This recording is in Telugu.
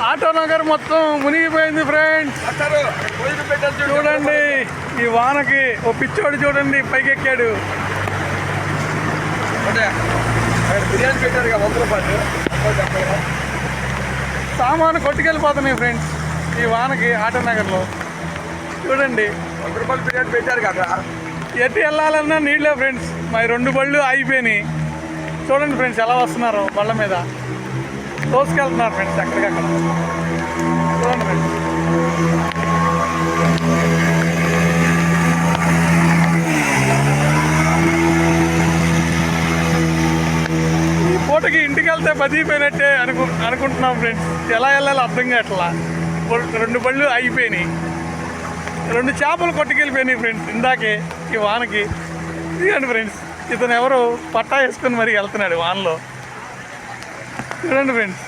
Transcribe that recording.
ఆటో నగర్ మొత్తం మునిగిపోయింది ఫ్రెండ్స్. చూడండి ఈ వానకి ఓ పిచ్చోడు చూడండి పైకి ఎక్కాడు. బిర్యానీ పెట్టారు 100 రూపాయలు. సామాను కొట్టుకెళ్ళిపోతున్నాయి ఫ్రెండ్స్ ఈ వానకి ఆటో నగర్లో. చూడండి 100 రూపాయలు బిర్యానీ పెట్టారు కదా. ఎట్టి వెళ్ళాలన్నా నీళ్ళే ఫ్రెండ్స్. మా 2 బళ్ళు ఆగిపోయినాయి. చూడండి ఫ్రెండ్స్ ఎలా వస్తున్నారు బళ్ళ మీద, తోసుకెళ్తున్నారు ఫ్రెండ్స్ ఎక్కడికక్కడ. చూడండి ఫ్రెండ్స్ ఈ పూటకి ఇంటికి వెళ్తే బతికిపోయినట్టే అనుకుంటున్నాం ఫ్రెండ్స్. ఎలా వెళ్ళాలో అర్థం కావట్లా. 2 బళ్ళు ఆగిపోయినాయి, 2 చేపలు కొట్టుకెళ్ళిపోయినాయి ఫ్రెండ్స్ ఇందాకే ఈ వానకి. ఇదిగండి ఫ్రెండ్స్, ఇతను ఎవరు పట్టా వేసుకొని మరి వెళ్తున్నాడు వానలో. చూడండి ఫ్రెండ్స్.